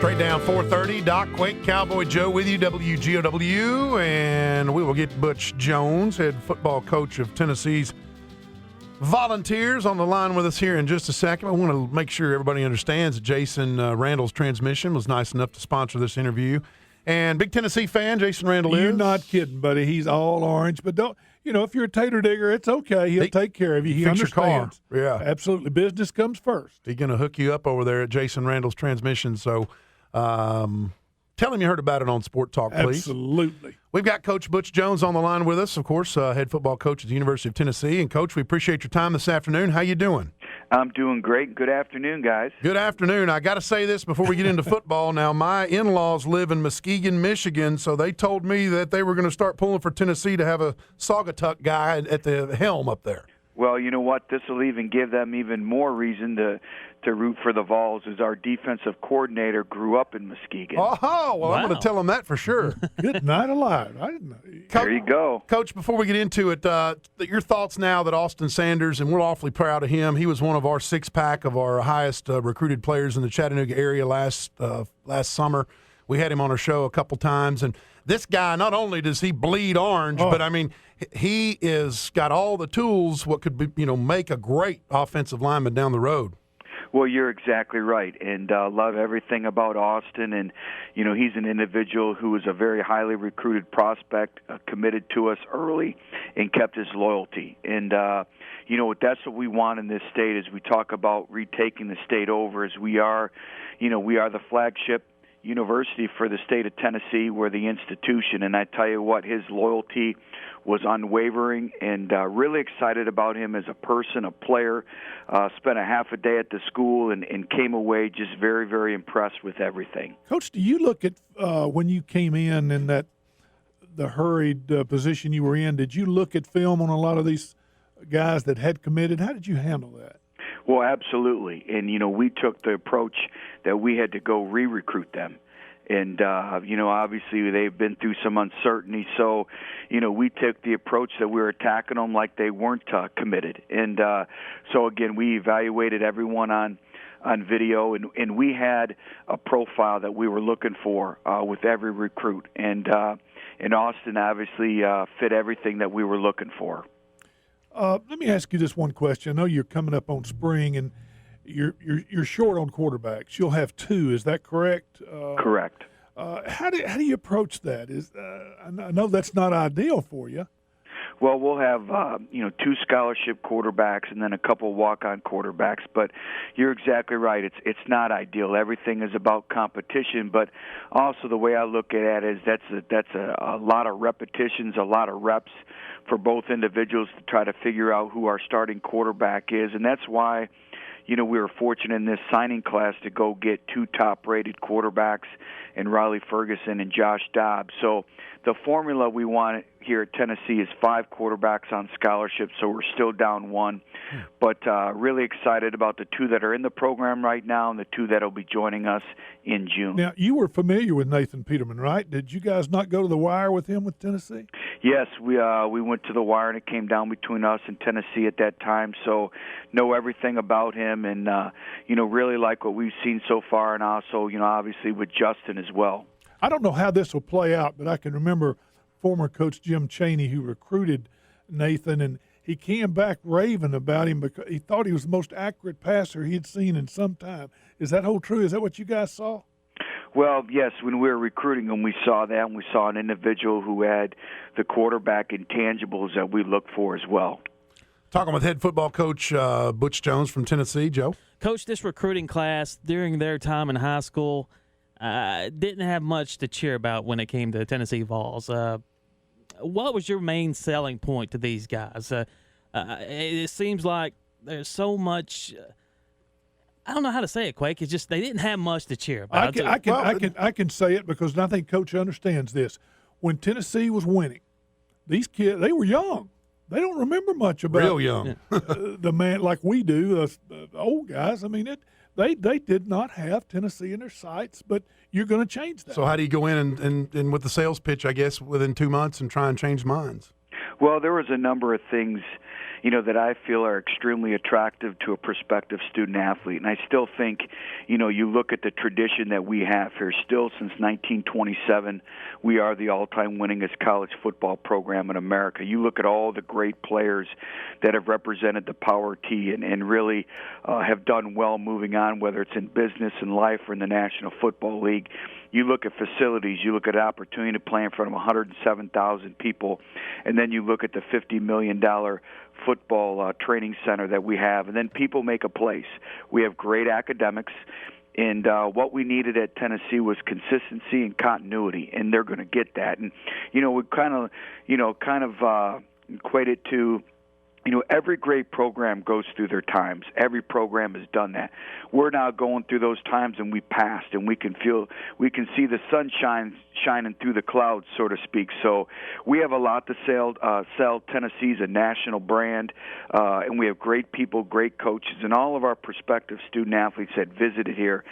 Straight down 430, Doc, Quake, Cowboy Joe with you, WGOW, and we will get Butch Jones, head football coach of Tennessee's Volunteers, on the line with us here in just a second. I want to make sure everybody understands that Jason Randall's Transmission was nice enough to sponsor this interview. And big Tennessee fan, Jason Randall is. You're not kidding, buddy. He's all orange. But don't, if you're a tater digger, it's okay. He'll take care of you. He fix your understands. car. Yeah. Absolutely. Business comes first. He's going to hook you up over there at Jason Randall's Transmission. So tell him you heard about it on Sport Talk, please. Absolutely. We've got Coach Butch Jones on the line with us, of course, head football coach at the University of Tennessee. And, Coach, we appreciate your time this afternoon. How you doing? I'm doing great. Good afternoon, guys. Good afternoon. I got to say this before we get into football. Now, my in-laws live in Muskegon, Michigan, so they told me that they were going to start pulling for Tennessee to have a Saugatuck guy at the helm up there. Well, you know what? This will even give them even more reason to root for the Vols, as our defensive coordinator grew up in Muskegon. Oh, well, wow. I'm going to tell them that for sure. Good night alive. I didn't know. There you go. Coach, before we get into it, your thoughts now that Austin Sanders, and we're awfully proud of him, he was one of our six-pack of our highest recruited players in the Chattanooga area last summer. We had him on our show a couple times, and this guy, not only does he bleed orange, but, I mean, he is got all the tools what could be, make a great offensive lineman down the road. Well, you're exactly right, and love everything about Austin. And, he's an individual who is a very highly recruited prospect, committed to us early, and kept his loyalty. And, that's what we want in this state as we talk about retaking the state over, as we are the flagship university for the state of Tennessee. We're the institution, and I tell you what, his loyalty was unwavering, and really excited about him as a person, a player. Spent a half a day at the school and came away just very, very impressed with everything. Coach, do you look at when you came in the hurried position you were in, did you look at film on a lot of these guys that had committed? How did you handle that? Well, absolutely. And, we took the approach that we had to go re-recruit them. And, obviously they've been through some uncertainty. So, we took the approach that we were attacking them like they weren't committed. And so, again, we evaluated everyone on video, and we had a profile that we were looking for with every recruit. And Austin obviously fit everything that we were looking for. Let me ask you this one question. I know you're coming up on spring, and you're short on quarterbacks. You'll have two. Is that correct? Correct. How do you approach that? I know that's not ideal for you. Well, we'll have two scholarship quarterbacks and then a couple walk-on quarterbacks. But you're exactly right. It's not ideal. Everything is about competition. But also the way I look at it is that's a lot of repetitions, a lot of reps for both individuals to try to figure out who our starting quarterback is. And that's why, we were fortunate in this signing class to go get two top-rated quarterbacks in Riley Ferguson and Josh Dobbs. So the formula we want here at Tennessee is 5 quarterbacks on scholarship, so we're still down 1. But really excited about the 2 that are in the program right now and the 2 that will be joining us in June. Now, you were familiar with Nathan Peterman, right? Did you guys not go to the wire with him with Tennessee? Yes, we went to the wire, and it came down between us and Tennessee at that time. So know everything about him and, really like what we've seen so far, and also, obviously with Justin as well. I don't know how this will play out, but I can remember former coach Jim Chaney, who recruited Nathan, and he came back raving about him because he thought he was the most accurate passer he'd seen in some time. Is that whole true? Is that what you guys saw? Well, yes, when we were recruiting him, we saw that, and we saw an individual who had the quarterback intangibles that we look for as well. Talking with head football coach Butch Jones from Tennessee. Joe? Coach, this recruiting class during their time in high school didn't have much to cheer about when it came to Tennessee Vols. What was your main selling point to these guys? It seems like there's so much I don't know how to say it, Quake. It's just they didn't have much to cheer about. I can say it because I think Coach understands this. When Tennessee was winning, these kids, they were young. They don't remember much about real young. The man like we do, the old guys. I mean, they did not have Tennessee in their sights, but you're going to change that. So how do you go in and with the sales pitch, I guess, within 2 months and try and change minds? Well, there was a number of things, that I feel are extremely attractive to a prospective student athlete. And I still think, you look at the tradition that we have here. Still, since 1927, we are the all-time winningest college football program in America. You look at all the great players that have represented the Power T and really have done well moving on, whether it's in business and life or in the National Football League. You look at facilities, you look at opportunity to play in front of 107,000 people, and then you look at the $50 million football training center that we have, and then people make a place. We have great academics, and what we needed at Tennessee was consistency and continuity, and they're going to get that. And, we kind of equate it to, every great program goes through their times. Every program has done that. We're now going through those times, and we passed, and we can see the sun shining through the clouds, so to speak. So we have a lot to sell. Tennessee's a national brand, and we have great people, great coaches, and all of our prospective student athletes that visited here,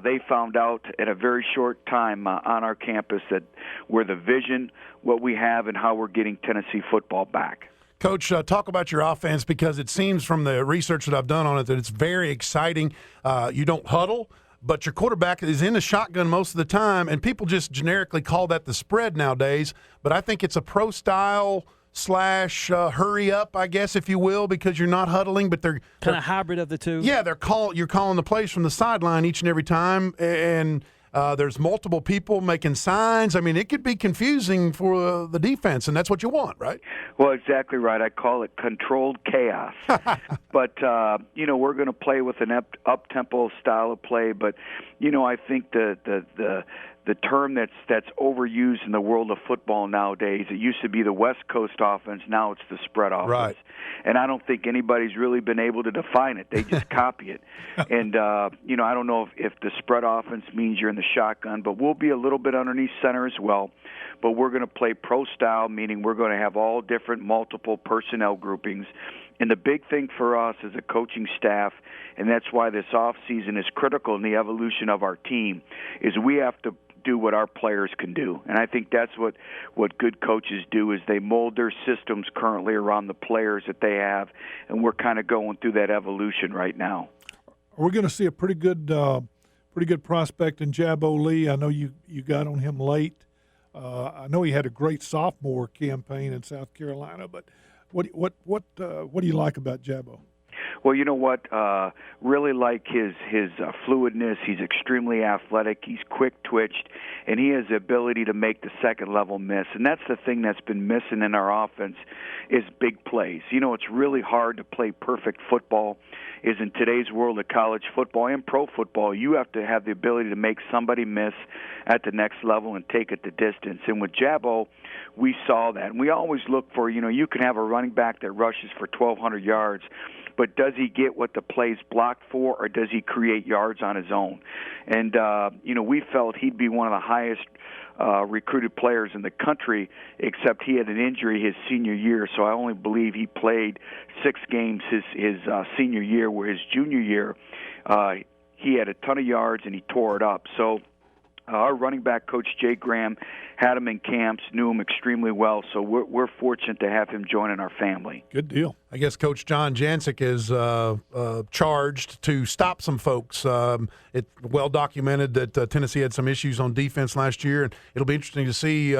they found out at a very short time on our campus that we're the vision, what we have, and how we're getting Tennessee football back. Coach, talk about your offense, because it seems from the research that I've done on it that it's very exciting. You don't huddle, but your quarterback is in the shotgun most of the time, and people just generically call that the spread nowadays. But I think it's a pro-style / hurry up, I guess, if you will, because you're not huddling, but they're kind of hybrid of the two. Yeah, you're calling the plays from the sideline each and every time, and there's multiple people making signs. I mean, it could be confusing for the defense, and that's what you want, right? Well, exactly right. I call it controlled chaos. But, we're going to play with an up-tempo style of play. But, I think the term that's overused in the world of football nowadays, it used to be the West Coast offense. Now it's the spread offense. Right. And I don't think anybody's really been able to define it. They just copy it. And, I don't know if the spread offense means you're in the shotgun, but we'll be a little bit underneath center as well. But we're going to play pro style, meaning we're going to have all different multiple personnel groupings. And the big thing for us as a coaching staff, and that's why this offseason is critical in the evolution of our team, is we have to do what our players can do. And I think that's what good coaches do, is they mold their systems currently around the players that they have, and we're kind of going through that evolution right now. We're going to see a pretty good prospect in Jabbo Lee. I know you got on him late. I know he had a great sophomore campaign in South Carolina, but what do you like about Jabbo? Well, you know what? Really like his fluidness. He's extremely athletic. He's quick-twitched, and he has the ability to make the second-level miss. And that's the thing that's been missing in our offense is big plays. It's really hard to play perfect football. Is in today's world of college football and pro football, you have to have the ability to make somebody miss at the next level and take it the distance. And with Jabbo, we saw that. And we always look for, you can have a running back that rushes for 1,200 yards, but does he get what the play's blocked for, or does he create yards on his own? And, we felt he'd be one of the highest recruited players in the country, except he had an injury his senior year, so I only believe he played 6 games his senior year, where his junior year he had a ton of yards and he tore it up. So our running back coach, Jay Graham, had him in camps, knew him extremely well, so we're fortunate to have him joining our family. Good deal. I guess Coach John Jancic is charged to stop some folks. It's well documented that Tennessee had some issues on defense last year, and it'll be interesting to see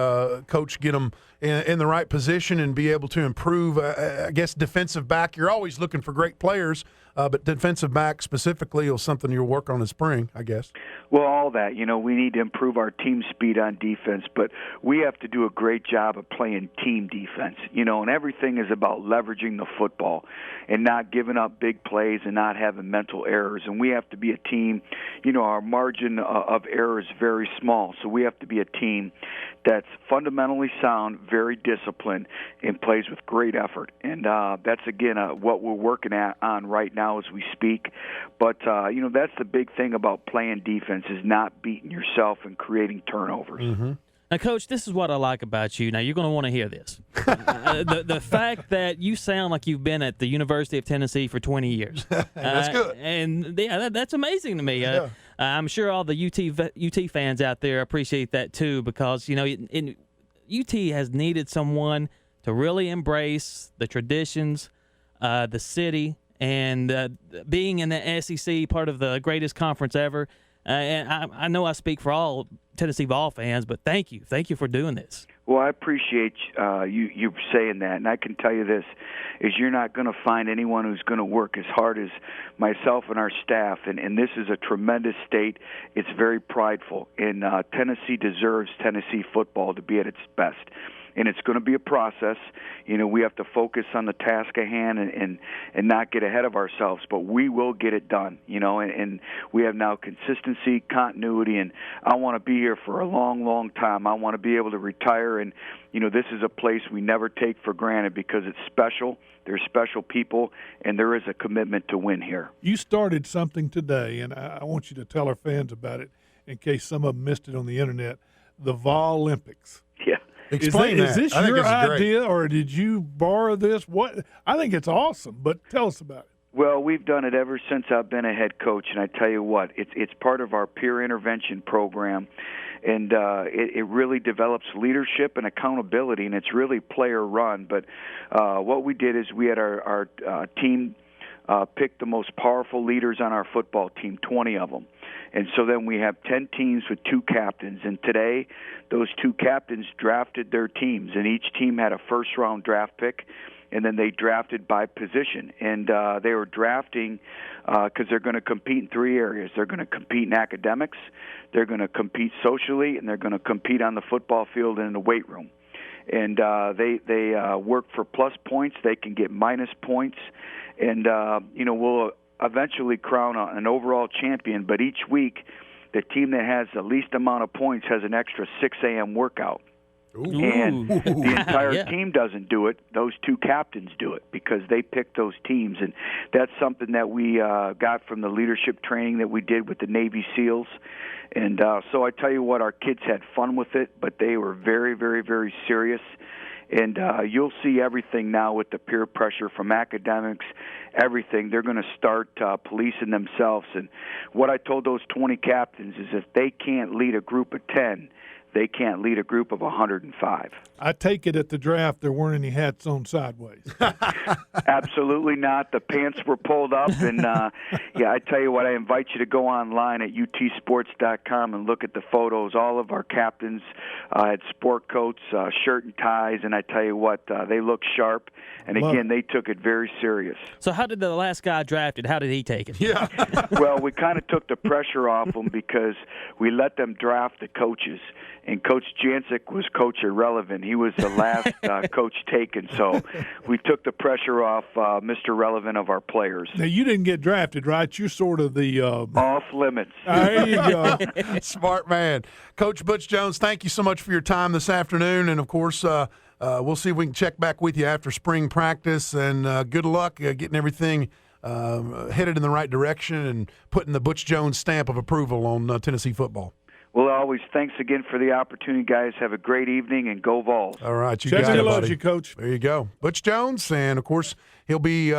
Coach get them in the right position and be able to improve. I guess defensive back, you're always looking for great players, but defensive back specifically is something you'll work on in spring, I guess. Well, all that. We need to improve our team speed on defense, but we have to do a great job of playing team defense, and everything is about leveraging the football and not giving up big plays and not having mental errors. And we have to be a team, our margin of error is very small, so we have to be a team that's fundamentally sound, very disciplined, and plays with great effort. And that's, again, what we're working on right now as we speak. But, that's the big thing about playing defense, is not beating yourself and creating turnovers. Mm-hmm. Now, Coach, this is what I like about you. Now, you're going to want to hear this. The fact that you sound like you've been at the University of Tennessee for 20 years. That's good. And, yeah, that's amazing to me. Yeah. I'm sure all the UT fans out there appreciate that, too, because, UT has needed someone to really embrace the traditions the city, and being in the SEC, part of the greatest conference ever. And I know I speak for all Tennessee Vol fans, but thank you for doing this. Well, I appreciate you saying that, and I can tell you this, is you're not going to find anyone who's going to work as hard as myself and our staff, and this is a tremendous state. It's very prideful, and Tennessee deserves Tennessee football to be at its best. And it's going to be a process. You know, we have to focus on the task at hand and not get ahead of ourselves, but we will get it done, you know, and we have now consistency, continuity, and I want to be here for a long, long time. I want to be able to retire, and, you know, this is a place we never take for granted because it's special. There's special people, and there is a commitment to win here. You started something today, and I want you to tell our fans about it in case some of them missed it on the internet, the Vol Olympics. Yeah. Explain that. Is this your idea, or did you borrow this? What? I think it's awesome, but tell us about it. Well, we've done it ever since I've been a head coach, and I tell you what, it's part of our peer intervention program, and it really develops leadership and accountability, and it's really player-run. But what we did is we had our team pick the most powerful leaders on our football team, 20 of them. And so then we have 10 teams with 2 captains. And today, those 2 captains drafted their teams. And each team had a first-round draft pick, and then they drafted by position. And they were drafting because they're going to compete in 3 areas. They're going to compete in academics, they're going to compete socially, and they're going to compete on the football field and in the weight room. And they work for plus points. They can get minus points. And, you know, we'll eventually crown an overall champion, but each week the team that has the least amount of points has an extra 6 a.m. workout. Ooh. And the entire team doesn't do it. Those 2 captains do it because they pick those teams. And that's something that we got from the leadership training that we did with the Navy SEALs. And so I tell you what, our kids had fun with it, but they were very, very, very serious. And you'll see everything now with the peer pressure from academics, everything. They're going to start policing themselves. And what I told those 20 captains is if they can't lead a group of 10, they can't lead a group of 105. I take it at the draft there weren't any hats on sideways. Absolutely not. The pants were pulled up. And, yeah, I tell you what, I invite you to go online at utsports.com and look at the photos. All of our captains had sport coats, shirt and ties, and I tell you what, they look sharp. And, again, they took it very serious. So how did the last guy drafted, how did he take it? Yeah. Well, we kind of took the pressure off them because we let them draft the coaches. And Coach Jancic was coach irrelevant. He was the last coach taken. So we took the pressure off Mr. Relevant of our players. Now, you didn't get drafted, right? You're sort of the off limits. There you go. Smart man. Coach Butch Jones, thank you so much for your time this afternoon. And, of course, we'll see if we can check back with you after spring practice. And good luck getting everything headed in the right direction and putting the Butch Jones stamp of approval on Tennessee football. Well, always thanks again for the opportunity, guys. Have a great evening and go Vols. All right, you Check got it, loves buddy. you, Coach. There you go. Butch Jones, and, of course, he'll be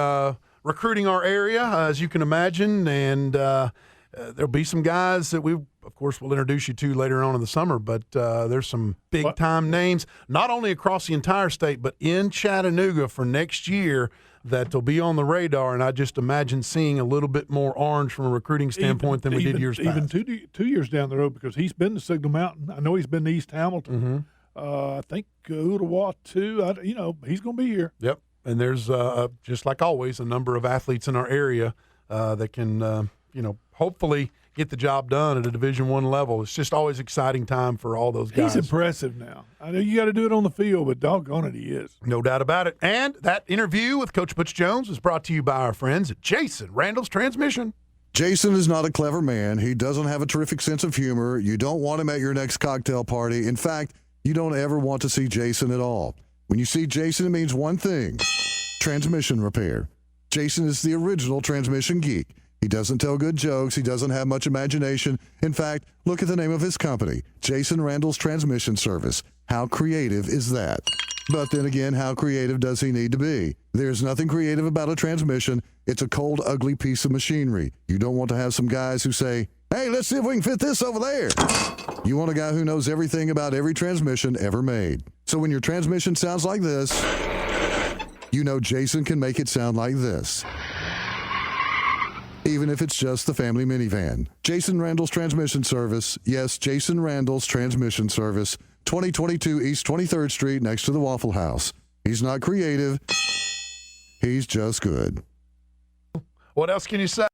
recruiting our area, as you can imagine, and there'll be some guys that we, of course, will introduce you to later on in the summer, but there's some big-time names, not only across the entire state, but in Chattanooga for next year that will be on the radar, and I just imagine seeing a little bit more orange from a recruiting standpoint than we did years past. Even 2 years down the road, because he's been to Signal Mountain. I know he's been to East Hamilton. I think Ottawa, too. He's going to be here. Yep, and there's, just like always, a number of athletes in our area that can, hopefully get the job done at a Division I level. It's just always exciting time for all those guys. He's impressive now. I know you got to do it on the field, but doggone it, he is. No doubt about it. And that interview with Coach Butch Jones was brought to you by our friends at Jason Randall's Transmission. Jason is not a clever man. He doesn't have a terrific sense of humor. You don't want him at your next cocktail party. In fact, you don't ever want to see Jason at all. When you see Jason, it means one thing: transmission repair. Jason is the original transmission geek. He doesn't tell good jokes. He doesn't have much imagination. In fact, look at the name of his company, Jason Randall's Transmission Service. How creative is that? But then again, how creative does he need to be? There's nothing creative about a transmission. It's a cold, ugly piece of machinery. You don't want to have some guys who say, "Hey, let's see if we can fit this over there." You want a guy who knows everything about every transmission ever made. So when your transmission sounds like this, you know Jason can make it sound like this. Even if it's just the family minivan. Jason Randall's Transmission Service. Yes, Jason Randall's Transmission Service. 2022 East 23rd Street next to the Waffle House. He's not creative. He's just good. What else can you say?